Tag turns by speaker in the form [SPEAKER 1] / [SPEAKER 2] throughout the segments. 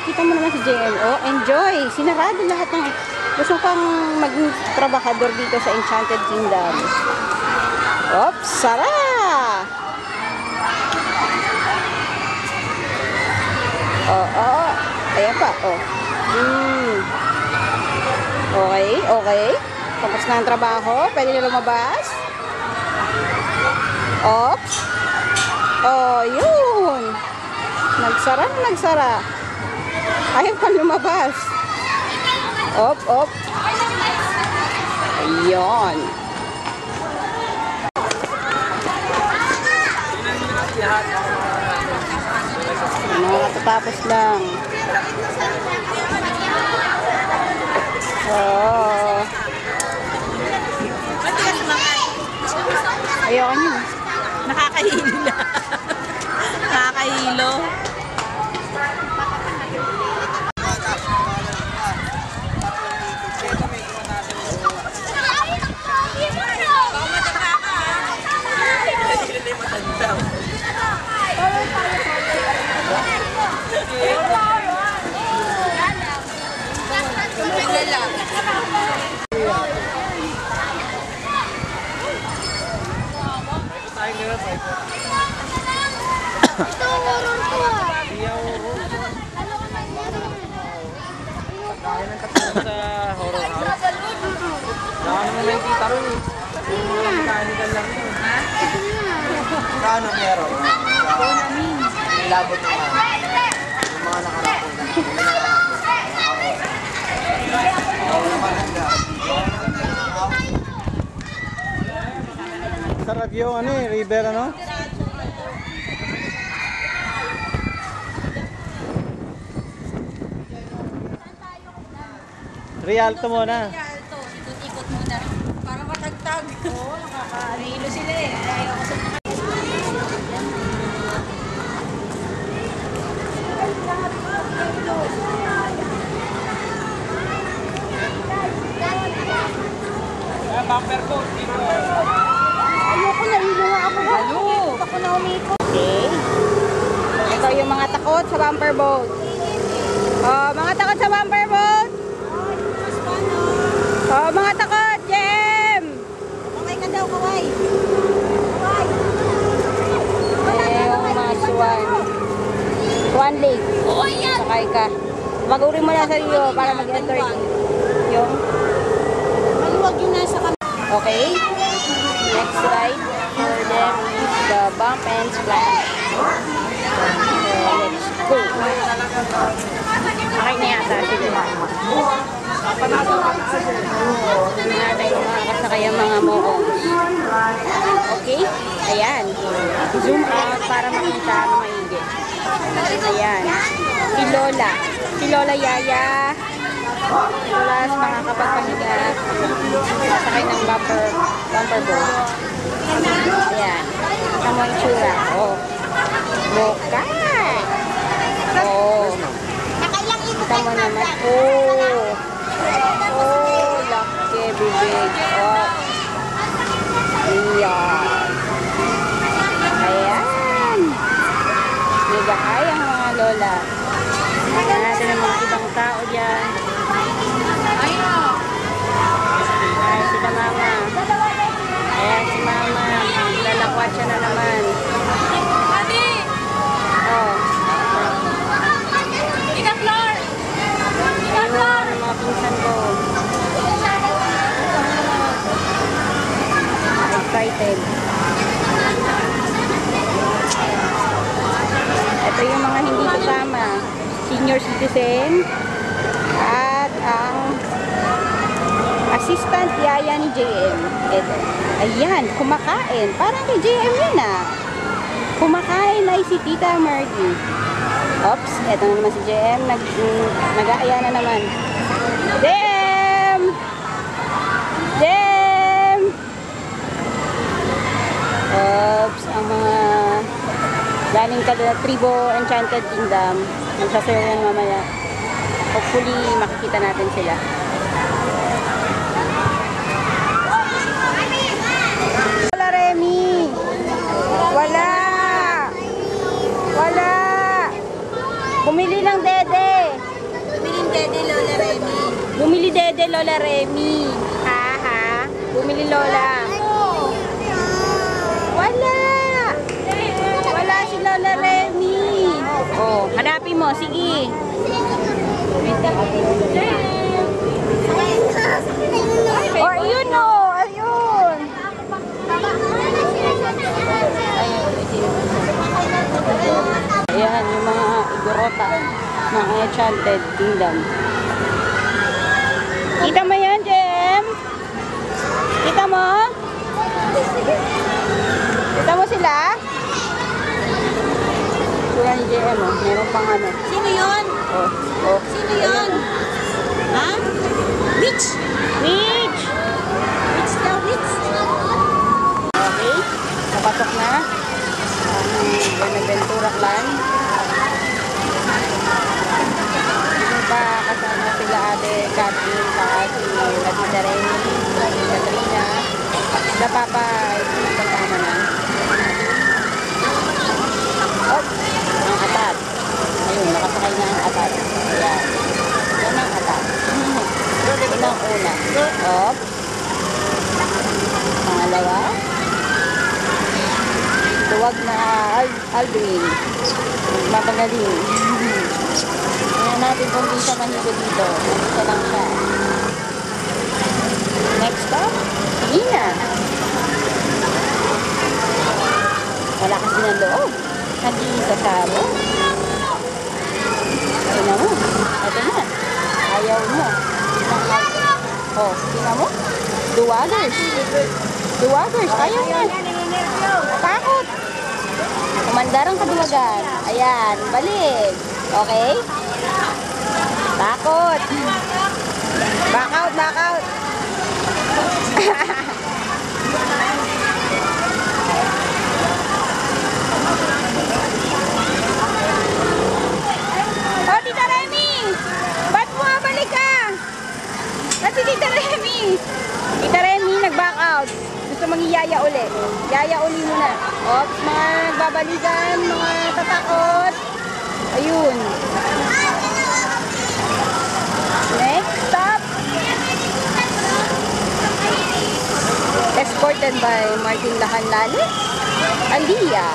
[SPEAKER 1] kita mo naman si JM. Oh, enjoy. Sinarado lahat ng gusto kang maging trabahador dito sa Enchanted Kingdom. Oops, sara! Oh. Ayan pa, oh. Okay. Tapos na ang trabaho. Pwede na lumabas. Oops. Oh, yun. Nagsara. Ayaw pa lumabas. Op. Ayun. Nakatatapos lang. Oh. Ayoko nyo.
[SPEAKER 2] Nakakahilo na. Nakakahilo.
[SPEAKER 3] Ito urong ko ah.
[SPEAKER 4] Kaya ng katulong sa horror house. Saka naman may kita rin eh. Mga mechanical lang yun. Saan ang meron? May labot naman. Yung mga nakarapon na. Sarap yung ano eh, river ano? Rialto muna.
[SPEAKER 2] Rialto, ikot-ikot muna. Para matagtag. Oo, nakaka-rilo sila eh. Ayaw ko sa mga...
[SPEAKER 4] Bumper coat dito.
[SPEAKER 1] Ayoko na, hilo nga ako. Ako na umikot. Okay. Ito yung mga takot sa bumper boat. Oh, mga takot sa bumper boat. Oh, mga takot, Jem!
[SPEAKER 2] Kaway ka daw, kaway.
[SPEAKER 1] Yung mga swan. Swan Lake. Sakay ka. Mag-uri mo na sa iyo para mag-enter yung...
[SPEAKER 2] Maluwag yung nasa kami.
[SPEAKER 1] Okay. Next ride for them is the bump and splash. So, let's go. Okay na yata sila. Natin yung mga kasakayang mga moongs. Okay? Ayan. Zoom out para makita ang maigi. Ayan. Si Lola Yaya. Plus mga kapagpahiga. Sakay ng bumper boat. Ayan. Tama yung tsura. Oh. Boka. Oh. Tama naman. Oh. Oh, laki, bibig. Oh. Ayan. Ayan. Nagahay ang mga lola. Ayan natin ang mga ibang tao dyan. Ayan, sila mama. Ayan, si mama. Lalakwat siya na naman. Oh. Ayun, ang mga pinsan ko. Excited. Ito yung mga hindi kasama. Senior citizen at ang assistant yaya ni JM. Ito. Ayan, kumakain. Parang kay JM yun ah. Kumakain ay si Tita Margie. Oops, eto na naman si JM. Nag-aaya na naman. JM! JM! Oops, ang mga galing ka na Tribo Enchanted Kingdom. Magsasayaw yan mamaya. Hopefully, makikita natin sila. Wala, Remy! Wala! Bumili ng dede! Bumili dede Lola Remy. Ha? Bumili Lola. Wala. Wala si Lola Remy. Oh, hanapin mo. Sige. Oh, ayun oh. Ayun. Ayan, yung mga igorota ng Enchanted Kingdom. Kita mo yan, Jem? Kita mo? Kita mo sila? Sura ni JM, oh. Meron pang ano.
[SPEAKER 2] Sino yun?
[SPEAKER 1] Oh.
[SPEAKER 2] Sino yun? Ha? Witch?
[SPEAKER 1] Witch!
[SPEAKER 2] Witch daw, witch.
[SPEAKER 1] Okay. Napatok na. Buenaventura Clan. Yung pa kasama sila Ate Catherine, saka si Ate Remy, si Katrina. Sila Papa, kasama na. Oh, ang atat. Ayun, nakasakay na ang atat. Ayan. Yan ang atat. Unang-una. Oh. Pangalawa. Tuwag na Aldrin. Mapagaling. Tingnan natin kung di siya mahigo dito. Nandito lang siya. Next up, Ina. Wala kasi ng loob. Nag-iisa sa mo. Tingnan mo. Ito na. Ayaw mo. Oh, tingnan mo. Duwagers. Duwagers. Ayaw na. Takot. Kumandar ang kaduwagan. Ayan. Balik. Okay? Takot. Back out, back out. Oh, Tita Remy! Ba't bumabalik ka? Ba't si Tita Remy? Tita Remy, nag-back out. Gusto mangyayaya uli. Yaya uli muna. Ops, mga nagbabalikan, mga tatakot. Ayun. Next stop. Escorted by Martin Lacanlale, Alia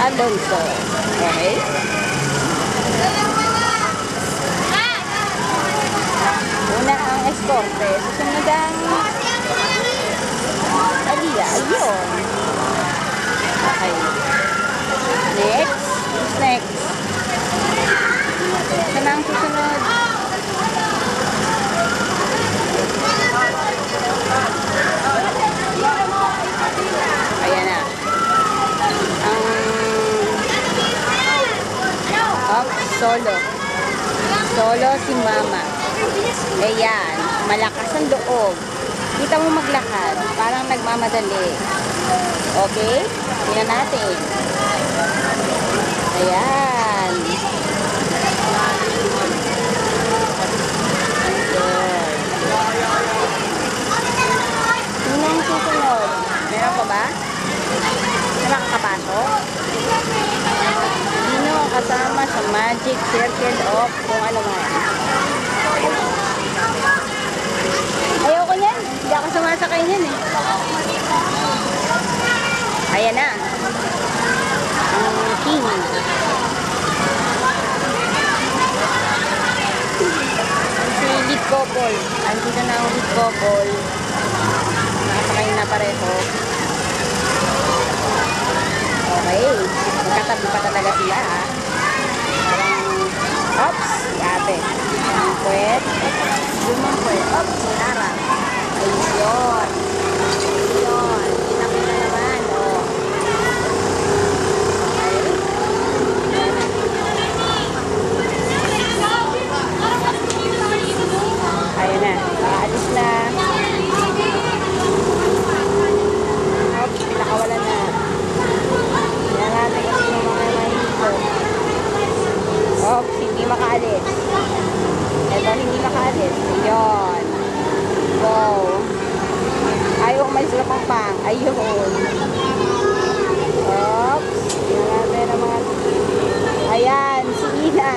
[SPEAKER 1] Alonso. Okay. Una ang escorte. Susunod ang Alia. Ayun. Okay. Next. Who's next? Saan ang susunod? Ayan na. Solo. Solo si Mama. Ayan. Malakas ang loob. Kita mo maglakad. Parang nagmamadali. Okay? Tingnan natin. Ayan. Sino ang susunod? Meron pa ba? Nakakapasok? Sino ang kasama sa Magic Circle of kung ano man? Ayaw ko niyan. Hindi ako sumasakay niyan eh. Ayan na. Ang king. Si lead couple. Andito na ang lead couple. Nakasakay na pareho. Okay. Magkatabi pa talaga sila ah. Parang, oops, si ate. Ang puwet. Lumang puwet. Oops, si Lara. Ayun. Ayun. Kita ko na naman. Oh. Okay. Ayun na. Aalis na. Oops, pinakawalan na. Tingnan natin kung sino mga mahito. Oops, hindi makaalis. Ito, hindi makaalis. Ayun. Wow. Ayaw umalis na pang. Ayun. Oops. Tingnan natin ang mga... Ayan, si Ina.